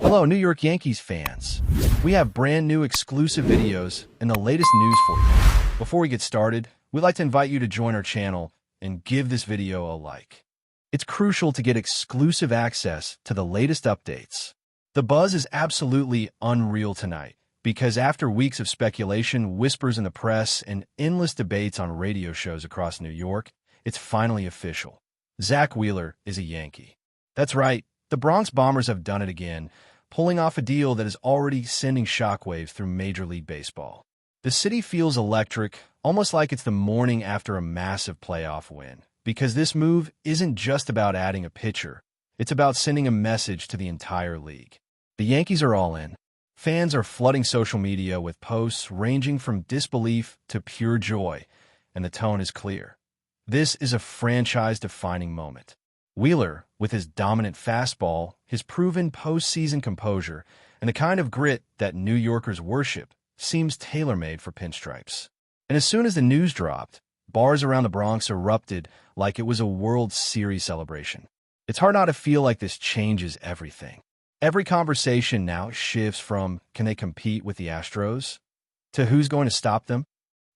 Hello, New York Yankees fans. We have brand new exclusive videos and the latest news for you. Before we get started, we'd like to invite you to join our channel and give this video a like. It's crucial to get exclusive access to the latest updates. The buzz is absolutely unreal tonight because after weeks of speculation, whispers in the press, and endless debates on radio shows across New York, it's finally official. Zack Wheeler is a Yankee. That's right, the Bronx Bombers have done it again, pulling off a deal that is already sending shockwaves through Major League Baseball. The city feels electric, almost like it's the morning after a massive playoff win, because this move isn't just about adding a pitcher. It's about sending a message to the entire league. The Yankees are all in. Fans are flooding social media with posts ranging from disbelief to pure joy, and the tone is clear. This is a franchise-defining moment. Wheeler, with his dominant fastball, his proven postseason composure, and the kind of grit that New Yorkers worship, seems tailor-made for pinstripes. And as soon as the news dropped, bars around the Bronx erupted like it was a World Series celebration. It's hard not to feel like this changes everything. Every conversation now shifts from, can they compete with the Astros, to who's going to stop them?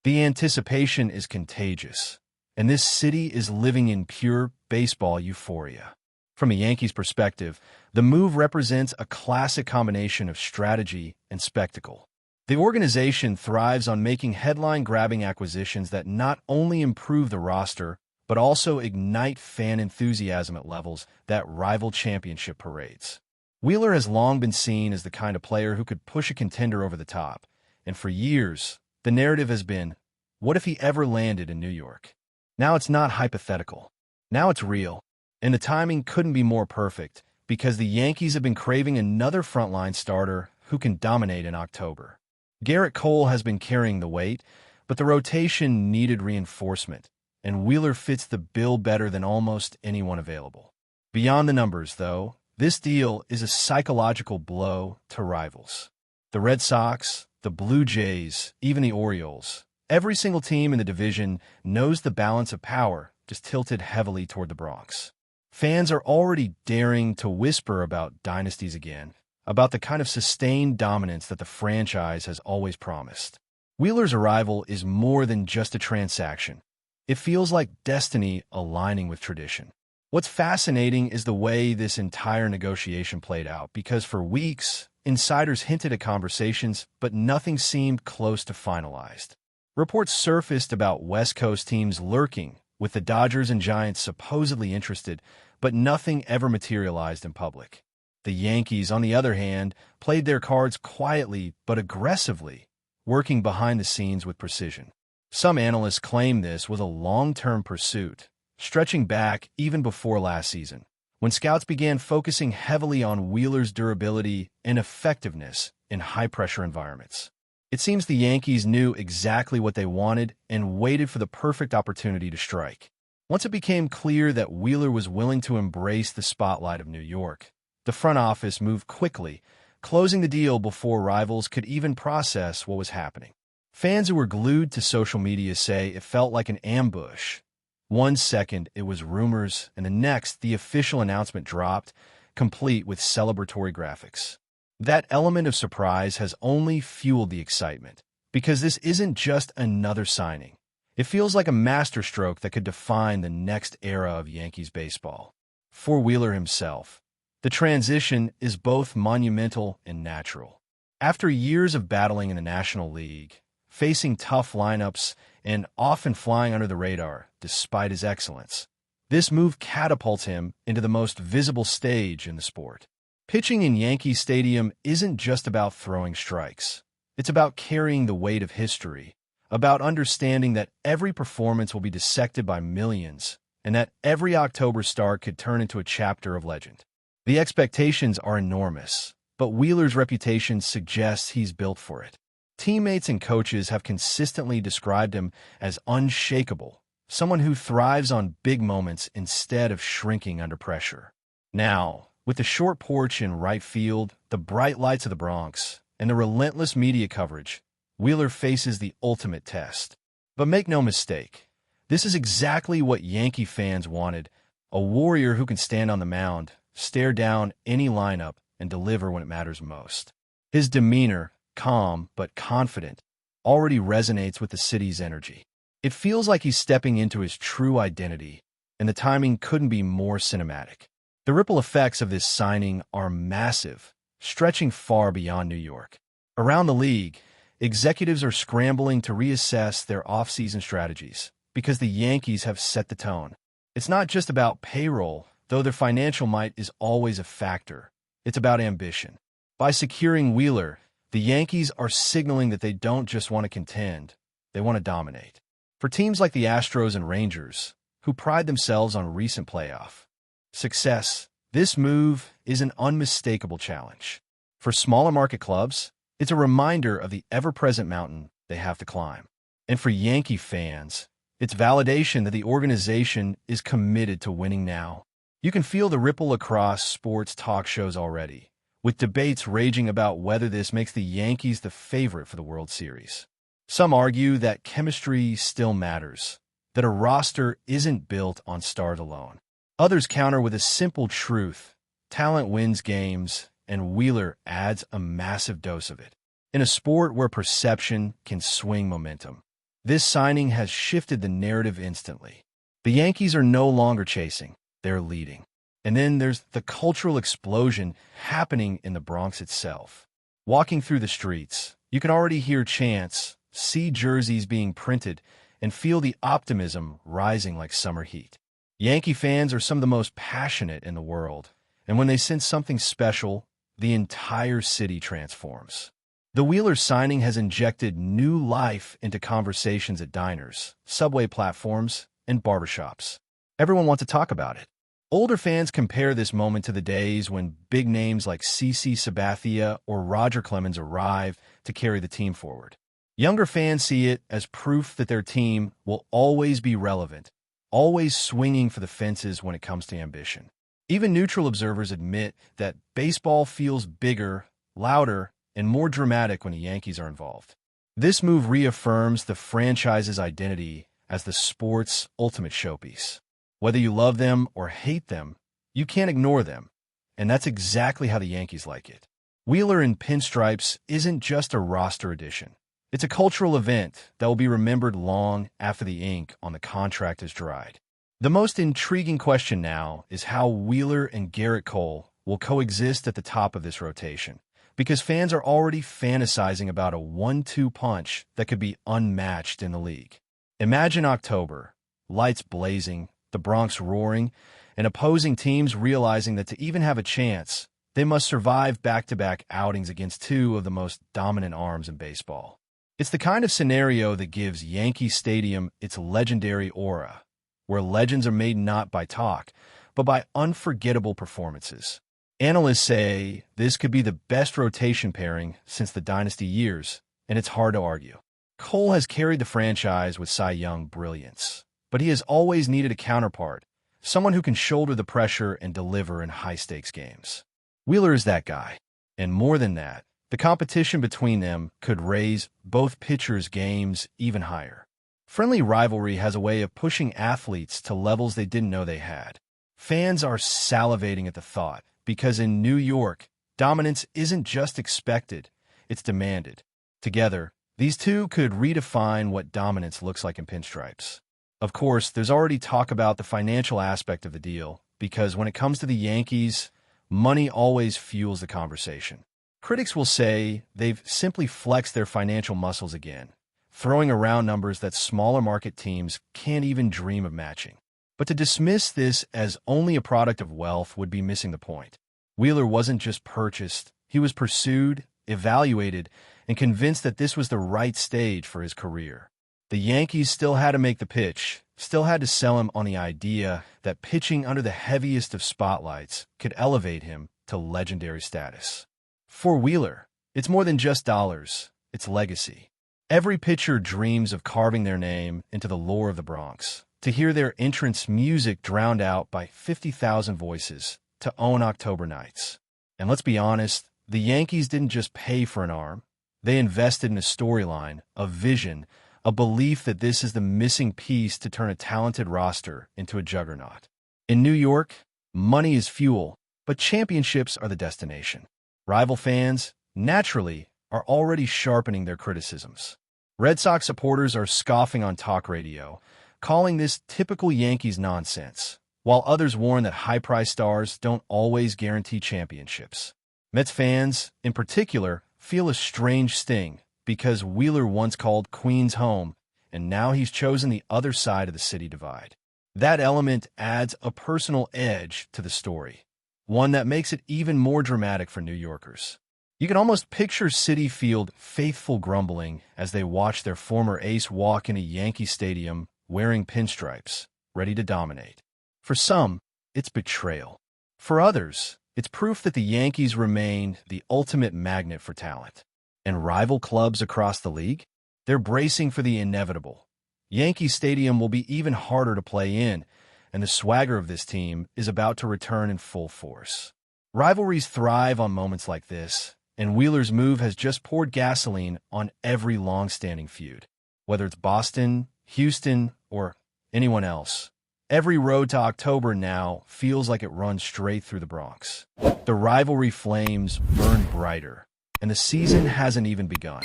The anticipation is contagious, and this city is living in pure baseball euphoria. From a Yankees perspective, the move represents a classic combination of strategy and spectacle. The organization thrives on making headline-grabbing acquisitions that not only improve the roster, but also ignite fan enthusiasm at levels that rival championship parades. Wheeler has long been seen as the kind of player who could push a contender over the top, and for years, the narrative has been, what if he ever landed in New York? Now it's not hypothetical. Now it's real, and the timing couldn't be more perfect because the Yankees have been craving another frontline starter who can dominate in October. Garrett Cole has been carrying the weight, but the rotation needed reinforcement, and Wheeler fits the bill better than almost anyone available. Beyond the numbers, though, this deal is a psychological blow to rivals. The Red Sox, the Blue Jays, even the Orioles, every single team in the division knows the balance of power just tilted heavily toward the Bronx. Fans are already daring to whisper about dynasties again, about the kind of sustained dominance that the franchise has always promised. Wheeler's arrival is more than just a transaction. It feels like destiny aligning with tradition. What's fascinating is the way this entire negotiation played out, because for weeks, insiders hinted at conversations, but nothing seemed close to finalized. Reports surfaced about West Coast teams lurking, with the Dodgers and Giants supposedly interested, but nothing ever materialized in public. The Yankees, on the other hand, played their cards quietly but aggressively, working behind the scenes with precision. Some analysts claim this was a long-term pursuit, stretching back even before last season, when scouts began focusing heavily on Wheeler's durability and effectiveness in high-pressure environments. It seems the Yankees knew exactly what they wanted and waited for the perfect opportunity to strike. Once it became clear that Wheeler was willing to embrace the spotlight of New York, the front office moved quickly, closing the deal before rivals could even process what was happening. Fans who were glued to social media say it felt like an ambush. One second it was rumors, and the next the official announcement dropped, complete with celebratory graphics. That element of surprise has only fueled the excitement, because this isn't just another signing. It feels like a masterstroke that could define the next era of Yankees baseball. For Wheeler himself, the transition is both monumental and natural. After years of battling in the National League, facing tough lineups, and often flying under the radar despite his excellence, this move catapults him into the most visible stage in the sport. Pitching in Yankee Stadium isn't just about throwing strikes. It's about carrying the weight of history, about understanding that every performance will be dissected by millions, and that every October start could turn into a chapter of legend. The expectations are enormous, but Wheeler's reputation suggests he's built for it. Teammates and coaches have consistently described him as unshakable, someone who thrives on big moments instead of shrinking under pressure. Now, with the short porch in right field, the bright lights of the Bronx, and the relentless media coverage, Wheeler faces the ultimate test. But make no mistake, this is exactly what Yankee fans wanted, a warrior who can stand on the mound, stare down any lineup, and deliver when it matters most. His demeanor, calm but confident, already resonates with the city's energy. It feels like he's stepping into his true identity, and the timing couldn't be more cinematic. The ripple effects of this signing are massive, stretching far beyond New York. Around the league, executives are scrambling to reassess their off-season strategies because the Yankees have set the tone. It's not just about payroll, though their financial might is always a factor. It's about ambition. By securing Wheeler, the Yankees are signaling that they don't just want to contend, they want to dominate. For teams like the Astros and Rangers, who pride themselves on recent playoff success, this move is an unmistakable challenge. For smaller market clubs, it's a reminder of the ever-present mountain they have to climb. And for Yankee fans, it's validation that the organization is committed to winning now. You can feel the ripple across sports talk shows already, with debates raging about whether this makes the Yankees the favorite for the World Series. Some argue that chemistry still matters, that a roster isn't built on stars alone. Others counter with a simple truth: talent wins games, and Wheeler adds a massive dose of it. In a sport where perception can swing momentum, this signing has shifted the narrative instantly. The Yankees are no longer chasing, they're leading. And then there's the cultural explosion happening in the Bronx itself. Walking through the streets, you can already hear chants, see jerseys being printed, and feel the optimism rising like summer heat. Yankee fans are some of the most passionate in the world, and when they sense something special, the entire city transforms. The Wheeler signing has injected new life into conversations at diners, subway platforms, and barbershops. Everyone wants to talk about it. Older fans compare this moment to the days when big names like CC Sabathia or Roger Clemens arrived to carry the team forward. Younger fans see it as proof that their team will always be relevant, always swinging for the fences when it comes to ambition. Even neutral observers admit that baseball feels bigger, louder, and more dramatic when the Yankees are involved. This move reaffirms the franchise's identity as the sport's ultimate showpiece. Whether you love them or hate them, you can't ignore them, and that's exactly how the Yankees like it. Wheeler in pinstripes isn't just a roster addition. It's a cultural event that will be remembered long after the ink on the contract has dried. The most intriguing question now is how Wheeler and Garrett Cole will coexist at the top of this rotation, because fans are already fantasizing about a 1-2 punch that could be unmatched in the league. Imagine October, lights blazing, the Bronx roaring, and opposing teams realizing that to even have a chance, they must survive back-to-back outings against two of the most dominant arms in baseball. It's the kind of scenario that gives Yankee Stadium its legendary aura, where legends are made not by talk, but by unforgettable performances. Analysts say this could be the best rotation pairing since the dynasty years, and it's hard to argue. Cole has carried the franchise with Cy Young brilliance, but he has always needed a counterpart, someone who can shoulder the pressure and deliver in high-stakes games. Wheeler is that guy, and more than that, the competition between them could raise both pitchers' games even higher. Friendly rivalry has a way of pushing athletes to levels they didn't know they had. Fans are salivating at the thought, because in New York, dominance isn't just expected, it's demanded. Together, these two could redefine what dominance looks like in pinstripes. Of course, there's already talk about the financial aspect of the deal, because when it comes to the Yankees, money always fuels the conversation. Critics will say they've simply flexed their financial muscles again, throwing around numbers that smaller market teams can't even dream of matching. But to dismiss this as only a product of wealth would be missing the point. Wheeler wasn't just purchased, he was pursued, evaluated, and convinced that this was the right stage for his career. The Yankees still had to make the pitch, still had to sell him on the idea that pitching under the heaviest of spotlights could elevate him to legendary status. For Wheeler, it's more than just dollars, it's legacy. Every pitcher dreams of carving their name into the lore of the Bronx, to hear their entrance music drowned out by 50,000 voices, to own October nights. And let's be honest, the Yankees didn't just pay for an arm. They invested in a storyline, a vision, a belief that this is the missing piece to turn a talented roster into a juggernaut. In New York, money is fuel, but championships are the destination. Rival fans, naturally, are already sharpening their criticisms. Red Sox supporters are scoffing on talk radio, calling this typical Yankees nonsense, while others warn that high-priced stars don't always guarantee championships. Mets fans, in particular, feel a strange sting because Wheeler once called Queens home, and now he's chosen the other side of the city divide. That element adds a personal edge to the story, one that makes it even more dramatic for New Yorkers. You can almost picture Citi Field faithful grumbling as they watch their former ace walk into Yankee Stadium wearing pinstripes, ready to dominate. For some, it's betrayal. For others, it's proof that the Yankees remain the ultimate magnet for talent. And rival clubs across the league? They're bracing for the inevitable. Yankee Stadium will be even harder to play in, and the swagger of this team is about to return in full force. Rivalries thrive on moments like this, and Wheeler's move has just poured gasoline on every long-standing feud. Whether it's Boston, Houston, or anyone else, every road to October now feels like it runs straight through the Bronx. The rivalry flames burn brighter, and the season hasn't even begun.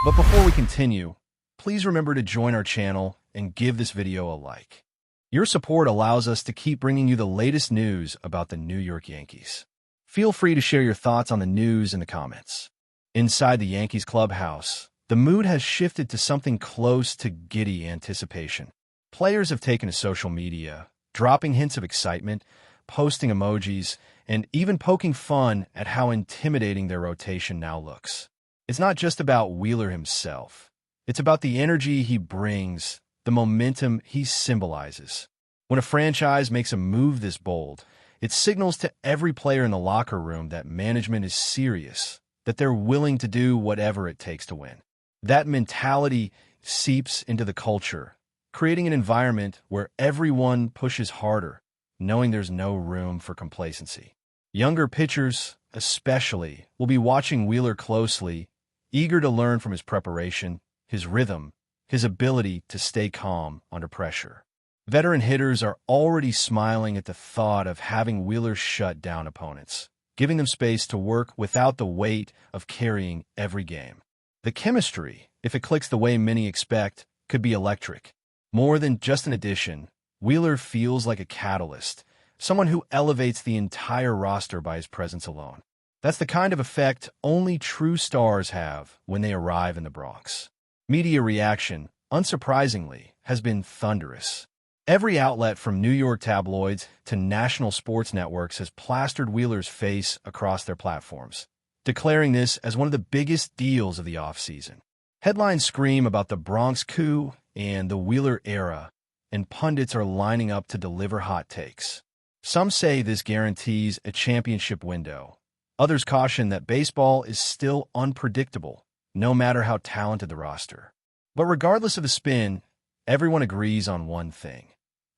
But before we continue, please remember to join our channel and give this video a like. Your support allows us to keep bringing you the latest news about the New York Yankees. Feel free to share your thoughts on the news in the comments. Inside the Yankees clubhouse, the mood has shifted to something close to giddy anticipation. Players have taken to social media, dropping hints of excitement, posting emojis, and even poking fun at how intimidating their rotation now looks. It's not just about Wheeler himself. It's about the energy he brings, the momentum he symbolizes. When a franchise makes a move this bold, it signals to every player in the locker room that management is serious, that they're willing to do whatever it takes to win. That mentality seeps into the culture, creating an environment where everyone pushes harder, knowing there's no room for complacency. Younger pitchers, especially, will be watching Wheeler closely, eager to learn from his preparation, his rhythm, his ability to stay calm under pressure. Veteran hitters are already smiling at the thought of having Wheeler shut down opponents, giving them space to work without the weight of carrying every game. The chemistry, if it clicks the way many expect, could be electric. More than just an addition, Wheeler feels like a catalyst, someone who elevates the entire roster by his presence alone. That's the kind of effect only true stars have when they arrive in the Bronx. Media reaction, unsurprisingly, has been thunderous. Every outlet from New York tabloids to national sports networks has plastered Wheeler's face across their platforms, declaring this as one of the biggest deals of the offseason. Headlines scream about the Bronx coup and the Wheeler era, and pundits are lining up to deliver hot takes. Some say this guarantees a championship window. Others caution that baseball is still unpredictable, no matter how talented the roster. But regardless of the spin, everyone agrees on one thing.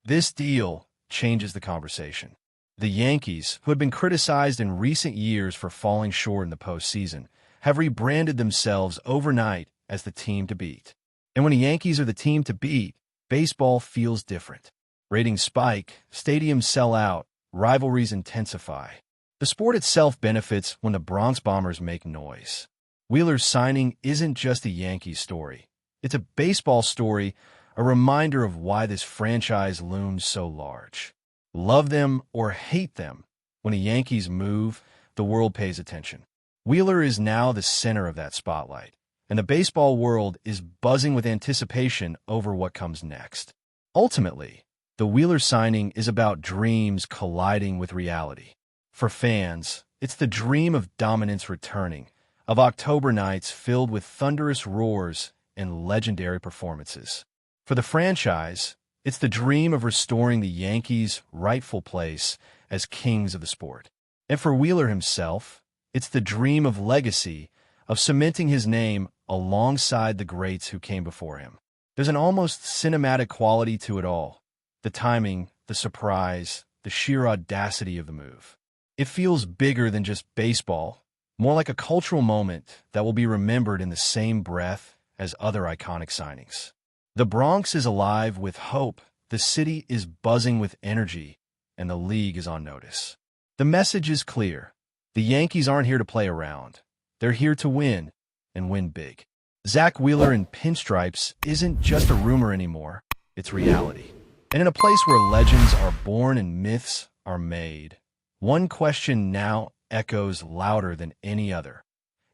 This deal changes the conversation. The Yankees, who had been criticized in recent years for falling short in the postseason, have rebranded themselves overnight as the team to beat. And when the Yankees are the team to beat, baseball feels different. Ratings spike, stadiums sell out, rivalries intensify. The sport itself benefits when the Bronx Bombers make noise. Wheeler's signing isn't just a Yankees story. It's a baseball story, a reminder of why this franchise looms so large. Love them or hate them, when the Yankees move, the world pays attention. Wheeler is now the center of that spotlight, and the baseball world is buzzing with anticipation over what comes next. Ultimately, the Wheeler signing is about dreams colliding with reality. For fans, it's the dream of dominance returning, of October nights filled with thunderous roars and legendary performances. For the franchise, it's the dream of restoring the Yankees' rightful place as kings of the sport. And for Wheeler himself, it's the dream of legacy, of cementing his name alongside the greats who came before him. There's an almost cinematic quality to it all. The timing, the surprise, the sheer audacity of the move. It feels bigger than just baseball, more like a cultural moment that will be remembered in the same breath as other iconic signings. The Bronx is alive with hope, the city is buzzing with energy, and the league is on notice. The message is clear. The Yankees aren't here to play around. They're here to win, and win big. Zack Wheeler in pinstripes isn't just a rumor anymore. It's reality. And in a place where legends are born and myths are made, one question now echoes louder than any other.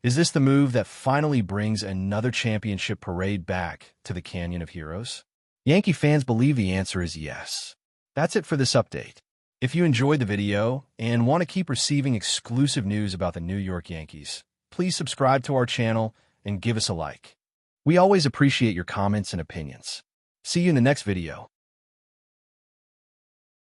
Is this the move that finally brings another championship parade back to the Canyon of Heroes? Yankee fans believe the answer is yes. That's it for this update. If you enjoyed the video and want to keep receiving exclusive news about the New York Yankees, please subscribe to our channel and give us a like. We always appreciate your comments and opinions. See you in the next video.